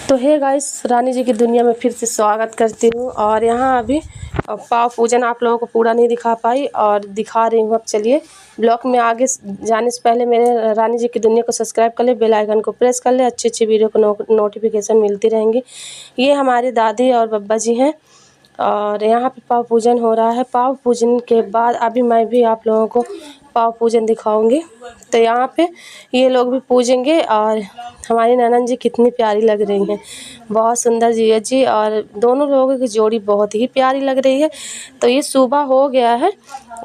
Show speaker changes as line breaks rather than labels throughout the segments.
तो hey guys, रानी जी की दुनिया में फिर से स्वागत करती हूँ। और यहाँ अभी पाव पूजन आप लोगों को पूरा नहीं दिखा पाई और दिखा रही हूँ। अब चलिए ब्लॉग में आगे जाने से पहले मेरे रानी जी की दुनिया को सब्सक्राइब कर ले, बेल आइकन को प्रेस कर ले, अच्छी अच्छी वीडियो को नोटिफिकेशन मिलती रहेंगी। ये हमारी दादी और बब्बा जी हैं और यहाँ पे पाव पूजन हो रहा है। पाव पूजन के बाद अभी मैं भी आप लोगों को पाव पूजन दिखाऊंगी। तो यहाँ पे ये लोग भी पूजेंगे और हमारी ननद जी कितनी प्यारी लग रही हैं, बहुत सुंदर जीजा जी, और दोनों लोगों की जोड़ी बहुत ही प्यारी लग रही है। तो ये सुबह हो गया है,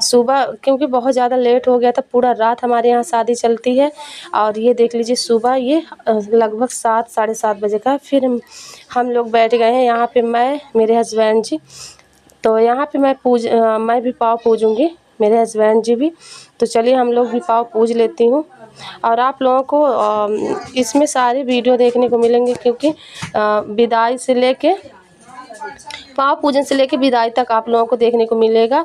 सुबह क्योंकि बहुत ज़्यादा लेट हो गया था। पूरा रात हमारे यहाँ शादी चलती है और ये देख लीजिए सुबह ये लगभग 7 साढ़े 7 बजे का। फिर हम लोग बैठ गए हैं यहाँ पे, मैं मेरे हस्बैंड जी। तो यहाँ पे मैं भी पाव पूजूंगी, मेरे हस्बैंड जी भी। तो चलिए हम लोग भी पाव पूज लेती हूँ और आप लोगों को इसमें सारी वीडियो देखने को मिलेंगे, क्योंकि विदाई से लेके पाव पूजन से लेके विदाई तक आप लोगों को देखने को मिलेगा।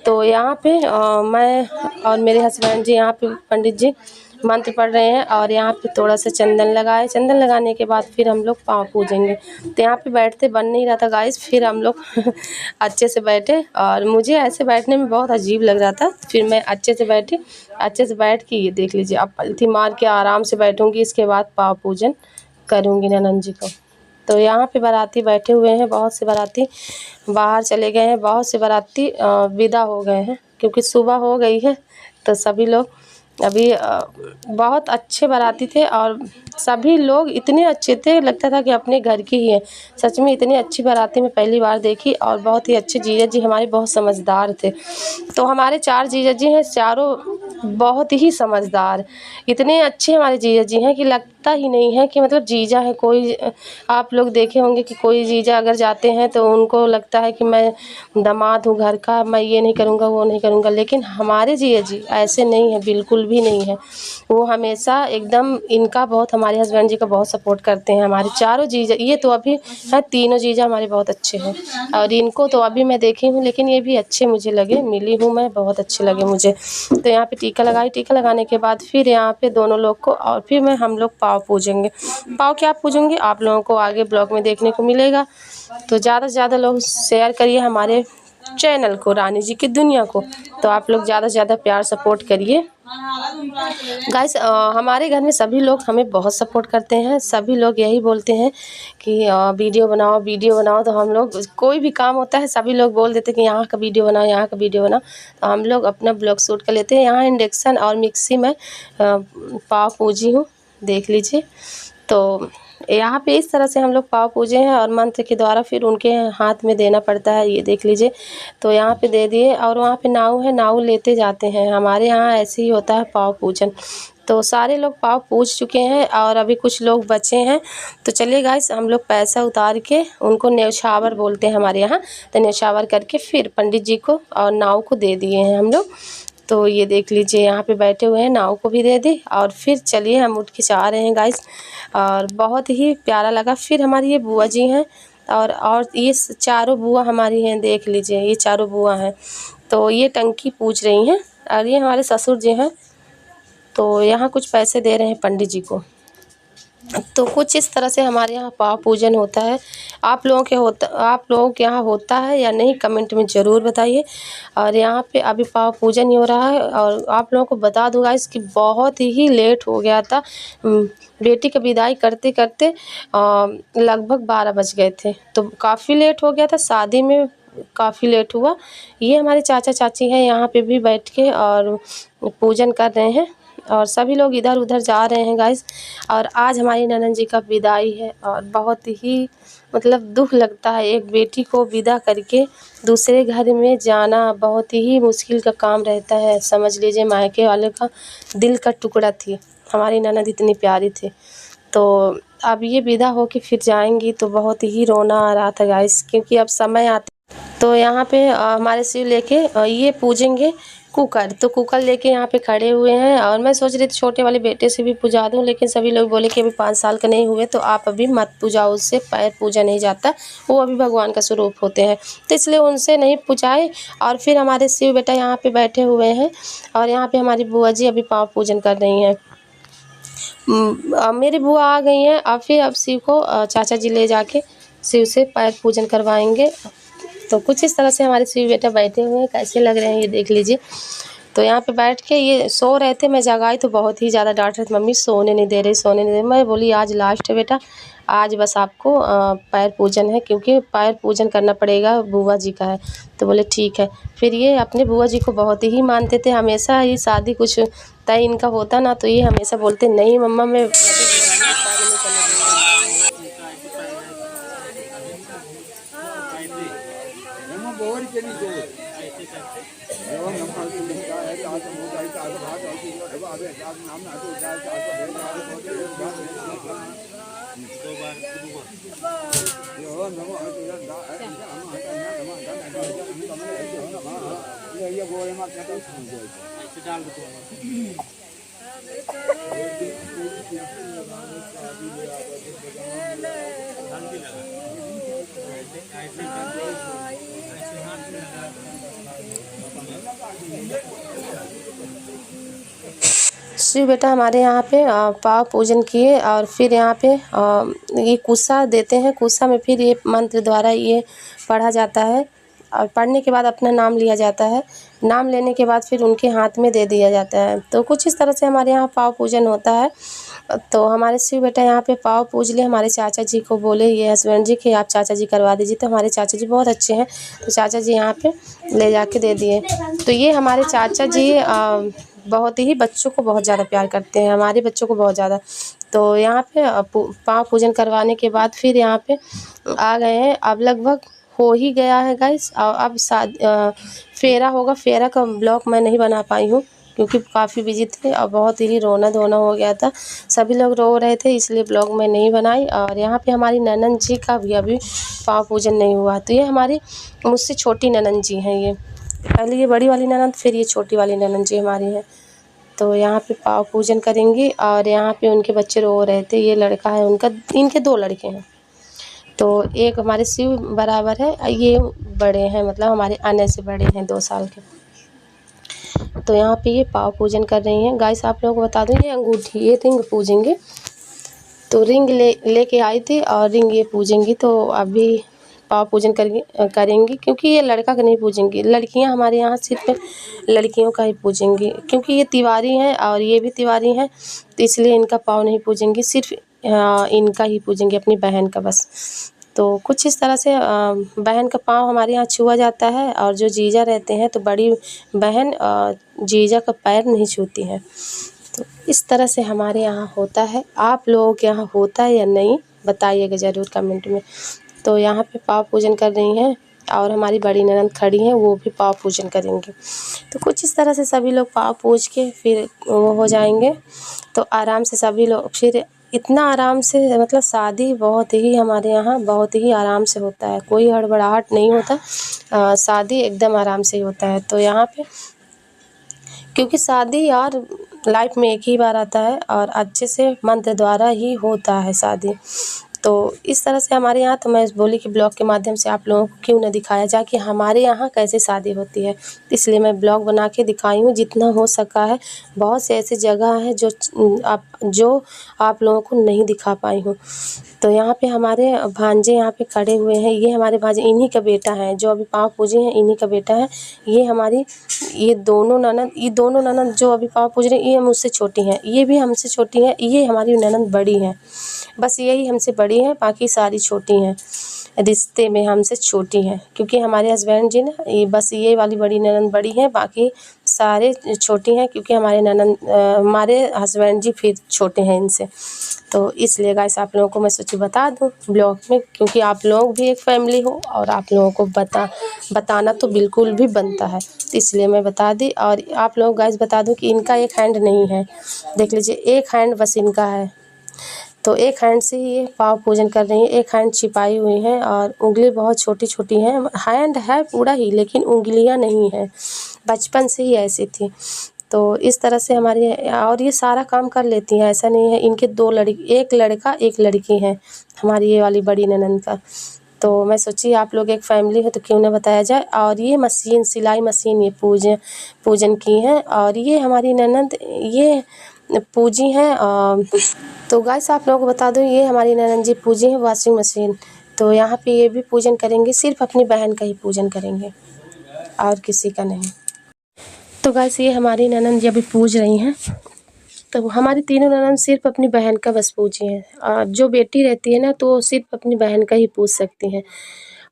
तो यहाँ पे मैं और मेरे हस्बैंड जी, यहाँ पे पंडित जी मंत्र पढ़ रहे हैं और यहाँ पे थोड़ा सा चंदन लगाए। चंदन लगाने के बाद फिर हम लोग पाँव पूजेंगे। तो यहाँ पे बैठते बन नहीं रहा था गाइस, फिर हम लोग अच्छे से बैठे और मुझे ऐसे बैठने में बहुत अजीब लग रहा था। फिर मैं अच्छे से बैठी, अच्छे से बैठ के ये देख लीजिए, अब पलथी मार के आराम से बैठूंगी। इसके बाद पाँव पूजन करूँगी ननद जी को। तो यहाँ पे बाराती बैठे हुए हैं, बहुत से बाराती बाहर चले गए हैं, बहुत से बाराती विदा हो गए हैं क्योंकि सुबह हो गई है। तो सभी लोग अभी बहुत अच्छे बाराती थे और सभी लोग इतने अच्छे थे, लगता था कि अपने घर की ही है। सच में इतनी अच्छी बाराती मैं पहली बार देखी और बहुत ही अच्छे जीजा जी हमारे, बहुत समझदार थे। तो हमारे 4 जीजा जी हैं, चारों बहुत ही समझदार, इतने अच्छे हमारे जीजा जी हैं कि लगता ही नहीं है कि मतलब जीजा है कोई। आप लोग देखे होंगे कि कोई जीजा अगर जाते हैं तो उनको लगता है कि मैं दामाद हूँ घर का, मैं ये नहीं करूँगा वो नहीं करूँगा। लेकिन हमारे जीजा जी ऐसे नहीं है, बिल्कुल भी नहीं है। वो हमेशा एकदम इनका बहुत, हमारे हस्बैंड जी का बहुत सपोर्ट करते हैं। हमारे चारों जीजा, ये तो अभी है, तीनों जीजा हमारे बहुत अच्छे हैं और इनको तो अभी मैं देखी हूँ, लेकिन ये भी अच्छे मुझे लगे, मिली हूँ मैं, बहुत अच्छे लगे मुझे। तो यहाँ पे टीका लगाई, टीका लगाने के बाद फिर यहाँ पे दोनों लोग को और फिर हम लोग पाव पूजेंगे। पाव क्या पूजूंगी आप लोगों को आगे ब्लॉग में देखने को मिलेगा। तो ज़्यादा से ज़्यादा लोग शेयर करिए हमारे चैनल को, रानी जी की दुनिया को। तो आप लोग ज़्यादा से ज़्यादा प्यार सपोर्ट करिए गाइस। हमारे घर में सभी लोग हमें बहुत सपोर्ट करते हैं। सभी लोग यही बोलते हैं कि वीडियो बनाओ वीडियो बनाओ। तो हम लोग कोई भी काम होता है सभी लोग बोल देते हैं कि यहाँ का वीडियो बनाओ, यहाँ का वीडियो बनाओ। तो हम लोग अपना ब्लॉग शूट कर लेते हैं। यहाँ इंडक्शन और मिक्सी में पाव पूजी हूँ, देख लीजिए। तो यहाँ पे इस तरह से हम लोग पाव पूजे हैं और मंत्र के द्वारा फिर उनके हाथ में देना पड़ता है, ये देख लीजिए। तो यहाँ पे दे दिए और वहाँ पे नाव है, नाव लेते जाते हैं। हमारे यहाँ ऐसे ही होता है पाव पूजन। तो सारे लोग पाव पूज चुके हैं और अभी कुछ लोग बचे हैं। तो चलिए गाइस, हम लोग पैसा उतार के, उनको न्यौछावर बोलते हैं हमारे यहाँ, तो न्यौछावर करके फिर पंडित जी को और नाव को दे दिए हैं हम लोग। तो ये देख लीजिए यहाँ पे बैठे हुए हैं, नाव को भी दे दी और फिर चलिए हम उठ के जा रहे हैं गाइस। और बहुत ही प्यारा लगा। फिर हमारी ये बुआ जी हैं और ये चारों बुआ हमारी हैं, देख लीजिए ये चारों बुआ हैं। तो ये टंकी पूछ रही हैं और ये हमारे ससुर जी हैं। तो यहाँ कुछ पैसे दे रहे हैं पंडित जी को। तो कुछ इस तरह से हमारे यहाँ पाव पूजन होता है। आप लोगों के यहाँ होता है या नहीं, कमेंट में ज़रूर बताइए। और यहाँ पे अभी पाव पूजन ही हो रहा है और आप लोगों को बता दूँगा इसकी बहुत ही लेट हो गया था। बेटी की विदाई करते करते लगभग 12 बज गए थे, तो काफ़ी लेट हो गया था, शादी में काफ़ी लेट हुआ। ये हमारे चाचा चाची हैं, यहाँ पे भी बैठ के और पूजन कर रहे हैं और सभी लोग इधर उधर जा रहे हैं गाइस। और आज हमारी ननद जी का विदाई है और बहुत ही मतलब दुख लगता है, एक बेटी को विदा करके दूसरे घर में जाना बहुत ही मुश्किल का काम रहता है। समझ लीजिए मायके वाले का दिल का टुकड़ा थी हमारी ननद, इतनी प्यारी थी। तो अब ये विदा होके फिर जाएंगी तो बहुत ही रोना आ रहा था गाइस, क्योंकि अब समय आते। तो यहाँ पे हमारे शिव लेके ये पूजेंगे कुकर। तो कुकर लेके यहाँ पे खड़े हुए हैं और मैं सोच रही थी छोटे वाले बेटे से भी पूजा दूँ, लेकिन सभी लोग बोले कि अभी 5 साल का नहीं हुए तो आप अभी मत पूजाओ, उससे पैर पूजा नहीं जाता, वो अभी भगवान का स्वरूप होते हैं। तो इसलिए उनसे नहीं पूजाए। और फिर हमारे शिव बेटा यहाँ पे बैठे हुए हैं और यहाँ पे हमारी बुआ जी अभी पाँव पूजन कर रही हैं। मेरी बुआ आ गई हैं। अब शिव को चाचा जी ले जाके शिव से पैर पूजन करवाएंगे। तो कुछ इस तरह से हमारे शिव बेटा बैठे हुए हैं, कैसे लग रहे हैं ये देख लीजिए। तो यहाँ पे बैठ के ये सो रहे थे, मैं जगाई तो बहुत ही ज़्यादा डांट रहे थे, मम्मी सोने नहीं दे रही, सोने नहीं दे रही। मैं बोली आज लास्ट है बेटा, आज बस आपको पैर पूजन है, क्योंकि पैर पूजन करना पड़ेगा, बुआ जी का है। तो बोले ठीक है। फिर ये अपने बुआ जी को बहुत ही मानते थे, हमेशा ही शादी कुछ तय इनका होता ना तो ये हमेशा बोलते नहीं मम्मा मैं शिव बेटा हमारे यहाँ पे पाव पूजन किए और फिर यहाँ पे ये कुसा देते हैं। कुसा में फिर ये मंत्र द्वारा ये पढ़ा जाता है और पढ़ने के बाद अपना नाम लिया जाता है। नाम लेने के बाद फिर उनके हाथ में दे दिया जाता है। तो कुछ इस तरह से हमारे यहाँ पाव पूजन होता है। तो हमारे शिव बेटा यहाँ पे पाव पूज ले, हमारे चाचा जी को बोले ये हस्बैंड जी कि आप चाचा जी करवा दीजिए। तो हमारे चाचा जी बहुत अच्छे हैं, तो चाचा जी यहाँ पे ले जाके दे दिए। तो ये हमारे चाचा जी बहुत ही बच्चों को बहुत ज़्यादा प्यार करते हैं, हमारे बच्चों को बहुत ज़्यादा। तो यहाँ पे पाँव पूजन करवाने के बाद फिर यहाँ पे आ गए हैं। अब लगभग हो ही गया है गाइस। अब फेरा होगा। फेरा का ब्लॉग मैं नहीं बना पाई हूँ क्योंकि काफ़ी बिजी थे और बहुत ही रोना धोना हो गया था, सभी लोग रो रहे थे, इसलिए ब्लॉग मैं नहीं बनाई। और यहाँ पे हमारी ननंद जी का भी अभी पाँव पूजन नहीं हुआ। तो ये हमारी मुझसे छोटी ननंद जी हैं। ये पहले ये बड़ी वाली ननंद, फिर ये छोटी वाली ननंद जी हमारी है। तो यहाँ पे पाँव पूजन करेंगी और यहाँ पे उनके बच्चे रो रहे थे। ये लड़का है उनका, इनके 2 लड़के हैं। तो एक हमारे शिव बराबर है, ये बड़े हैं, मतलब हमारे आने से बड़े हैं 2 साल के। तो यहाँ पे ये पाँव पूजन कर रही हैं। गाइस आप लोगों को बता दूँ ये अंगूठी, ये रिंग पूजेंगे। तो रिंग लेके आई थी और रिंग ये पूजेंगी। तो अभी पाँव पूजन करेंगी क्योंकि ये लड़का का नहीं पूजेंगी। लड़कियां हमारे यहाँ सिर्फ लड़कियों का ही पूजेंगी क्योंकि ये तिवारी हैं और ये भी तिवारी हैं, तो इसलिए इनका पाँव नहीं पूजेंगी, सिर्फ इनका ही पूजेंगी, अपनी बहन का बस। तो कुछ इस तरह से बहन का पाँव हमारे यहाँ छुआ जाता है और जो जीजा रहते हैं तो बड़ी बहन जीजा का पैर नहीं छूती हैं। तो इस तरह से हमारे यहाँ होता है। आप लोगों के यहाँ होता है या नहीं बताइएगा ज़रूर कमेंट में। तो यहाँ पे पाँव पूजन कर रही हैं और हमारी बड़ी ननंद खड़ी हैं, वो भी पाँव पूजन करेंगी। तो कुछ इस तरह से सभी लोग पाँव पूज के फिर वो हो जाएंगे। तो आराम से सभी लोग फिर इतना आराम से, मतलब शादी बहुत ही हमारे यहाँ बहुत ही आराम से होता है, कोई हड़बड़ाहट नहीं होता। शादी एकदम आराम से ही होता है। तो यहाँ पे क्योंकि शादी यार लाइफ में एक ही बार आता है और अच्छे से मंत्र द्वारा ही होता है शादी। तो इस तरह से हमारे यहाँ, तो मैं बोली कि ब्लॉग के माध्यम से आप लोगों को क्यों न दिखाया जाए कि हमारे यहाँ कैसे शादी होती है। इसलिए मैं ब्लॉग बना के दिखाई हूँ जितना हो सका है। बहुत से ऐसी जगह है जो आप लोगों को नहीं दिखा पाई हूँ। तो यहाँ पे हमारे भांजे यहाँ पे खड़े हुए हैं। ये हमारे भांजे, इन्हीं का बेटा है जो अभी पाँव पूजे हैं, इन्हीं का बेटा है। ये दोनों ननद जो अभी पाँव पूज रही हैं, ये मुझसे छोटी हैं, ये भी हमसे छोटी हैं, ये हमारी ननद बड़ी हैं। बस यही हमसे बड़ी हैं, बाकी सारी छोटी हैं, रिश्ते में हमसे छोटी हैं। क्योंकि हमारे हस्बैंड जी ना, ये वाली बड़ी ननद बड़ी हैं, बाकी सारे छोटी हैं क्योंकि हमारे हस्बैंड जी फिर छोटे हैं इनसे। तो इसलिए गाइस आप लोगों को मैं सोची बता दूं ब्लॉग में, क्योंकि आप लोग भी एक फैमिली हो और आप लोगों को बताना तो बिल्कुल भी बनता है, तो इसलिए मैं बता दी। और आप लोग गाइस बता दूं कि इनका एक हैंड नहीं है, देख लीजिए, एक हैंड बस इनका है। तो एक हैंड से ही ये पाँव पूजन कर रही हैं, एक हैंड छिपाई हुई है और उंगली बहुत छोटी छोटी हैं। हैंड है पूरा ही लेकिन उंगलियां नहीं हैं, बचपन से ही ऐसी थी। तो इस तरह से हमारी, और ये सारा काम कर लेती हैं, ऐसा नहीं है। इनके 2 लड़की, एक लड़का एक लड़की हैं हमारी ये वाली बड़ी ननंद का। तो मैं सोची आप लोग एक फैमिली हो तो क्यों ना बताया जाए। और ये मशीन, सिलाई मशीन ये पूजन की हैं। और ये हमारी ननंद, ये पूजी हैं। तो गाइस आप लोगों को बता दूं, ये हमारी ननंद जी पूजी हैं वॉशिंग मशीन। तो यहाँ पे ये भी पूजन करेंगे, सिर्फ अपनी बहन का ही पूजन करेंगे और किसी का नहीं। तो गाइस ये हमारी ननंद जी अभी पूज रही हैं। तो हमारी तीनों ननंद सिर्फ अपनी बहन का बस पूजी हैं, और जो बेटी रहती है ना तो सिर्फ अपनी बहन का ही पूज सकती हैं,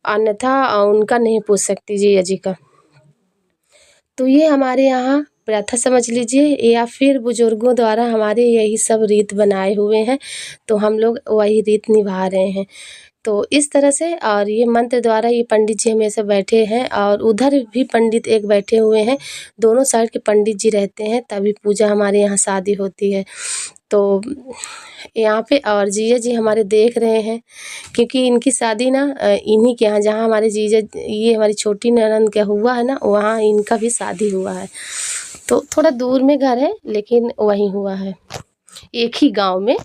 अन्यथा उनका नहीं पूज सकती जीजा जी का। तो ये हमारे यहाँ प्रथा समझ लीजिए, या फिर बुजुर्गों द्वारा हमारे यही सब रीत बनाए हुए हैं, तो हम लोग वही रीत निभा रहे हैं। तो इस तरह से, और ये मंत्र द्वारा ये पंडित जी हमेशा बैठे हैं, और उधर भी पंडित एक बैठे हुए हैं, दोनों साइड के पंडित जी रहते हैं, तभी पूजा हमारे यहाँ शादी होती है। तो यहाँ पे और जीजा जी हमारे देख रहे हैं, क्योंकि इनकी शादी ना इन्हीं के यहाँ, जहाँ हमारे जीजा, ये हमारी छोटी ननंद का हुआ है ना, वहाँ इनका भी शादी हुआ है। तो थोड़ा दूर में घर है, लेकिन वहीं हुआ है, एक ही गांव में।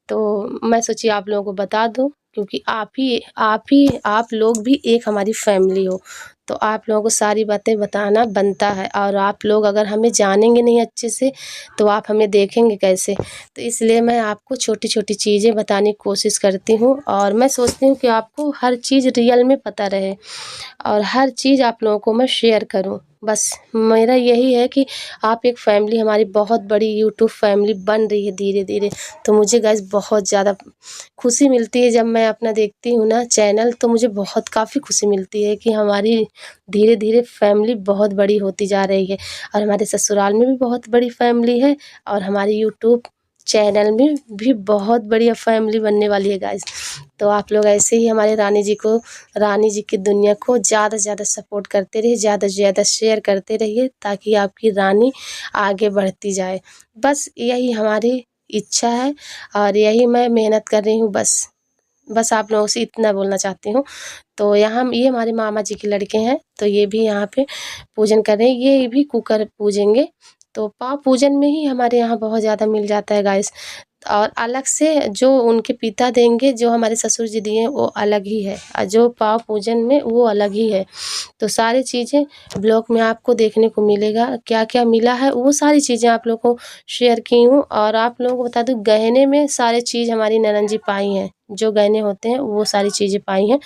तो मैं सोची आप लोगों को बता दूं, क्योंकि आप लोग भी एक हमारी फैमिली हो, तो आप लोगों को सारी बातें बताना बनता है। और आप लोग अगर हमें जानेंगे नहीं अच्छे से, तो आप हमें देखेंगे कैसे। तो इसलिए मैं आपको छोटी छोटी चीज़ें बताने की कोशिश करती हूँ, और मैं सोचती हूँ कि आपको हर चीज़ रियल में पता रहे, और हर चीज़ आप लोगों को मैं शेयर करूँ। बस मेरा यही है कि आप एक फैमिली, हमारी बहुत बड़ी यूट्यूब फैमिली बन रही है धीरे धीरे। तो मुझे गाइस बहुत ज़्यादा खुशी मिलती है जब मैं अपना देखती हूँ ना चैनल, तो मुझे बहुत काफ़ी खुशी मिलती है कि हमारी धीरे धीरे फैमिली बहुत बड़ी होती जा रही है। और हमारे ससुराल में भी बहुत बड़ी फैमिली है, और हमारी यूट्यूब चैनल में भी बहुत बढ़िया फैमिली बनने वाली है गाइस। तो आप लोग ऐसे ही हमारे रानी जी की दुनिया को ज़्यादा से ज़्यादा सपोर्ट करते रहिए, ज़्यादा से ज़्यादा शेयर करते रहिए, ताकि आपकी रानी आगे बढ़ती जाए। बस यही हमारी इच्छा है, और यही मैं मेहनत कर रही हूँ। बस आप लोगों से इतना बोलना चाहती हूँ। तो यहाँ ये हमारे मामा जी के लड़के हैं, तो ये भी यहाँ पे पूजन कर रहे हैं, ये भी कुकर पूजेंगे। तो पाँव पूजन में ही हमारे यहाँ बहुत ज़्यादा मिल जाता है गाइस। और अलग से जो उनके पिता देंगे, जो हमारे ससुर जी दिए, वो अलग ही है, और जो पाँव पूजन में वो अलग ही है। तो सारी चीज़ें ब्लॉग में आपको देखने को मिलेगा, क्या क्या मिला है वो सारी चीज़ें आप लोगों को शेयर की हूँ। और आप लोगों को बता दूँ, गहने में सारी चीज़ हमारी ननंद जी पाई हैं, जो गहने होते हैं वो सारी चीज़ें पाई हैं।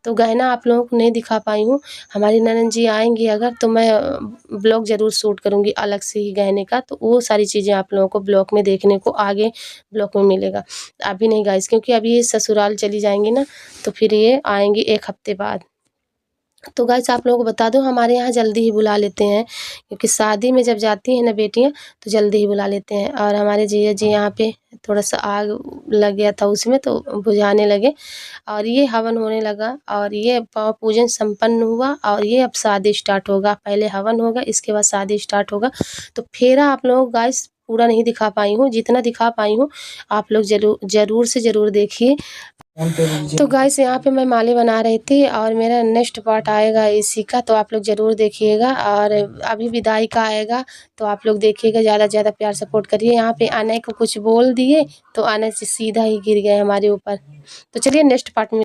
तो गहना आप लोगों को नहीं दिखा पाई हूँ। हमारी ननंद जी आएंगी अगर, तो मैं ब्लॉग ज़रूर शूट करूँगी अलग से ही गहने का, तो वो सारी चीज़ें आप लोगों को ब्लॉग में देखने को आगे ब्लॉग में मिलेगा। अभी नहीं गाइस, क्योंकि अभी ये ससुराल चली जाएंगी ना, तो फिर ये आएंगी 1 हफ्ते बाद। तो गाइस आप लोगों को बता दूं, हमारे यहाँ जल्दी ही बुला लेते हैं, क्योंकि शादी में जब जाती हैं ना बेटियां, तो जल्दी ही बुला लेते हैं। और हमारे जीजा जी यहाँ पे थोड़ा सा आग लग गया था उसमें, तो बुझाने लगे, और ये हवन होने लगा, और ये पाँव पूजन संपन्न हुआ, और ये अब शादी स्टार्ट होगा। पहले हवन होगा, इसके बाद शादी स्टार्ट होगा। तो फेरा आप लोग गाइस पूरा नहीं दिखा पाई हूँ, जितना दिखा पाई हूँ आप लोग ज़रूर से ज़रूर देखिए। तो गाइस यहाँ पे मैं माले बना रही थी, और मेरा नेक्स्ट पार्ट आएगा इसी का, तो आप लोग ज़रूर देखिएगा। और अभी विदाई का आएगा, तो आप लोग देखिएगा, ज़्यादा से ज़्यादा प्यार सपोर्ट करिए। यहाँ पे आने को कुछ बोल दिए, तो आने से सीधा ही गिर गए हमारे ऊपर। तो चलिए नेक्स्ट पार्ट में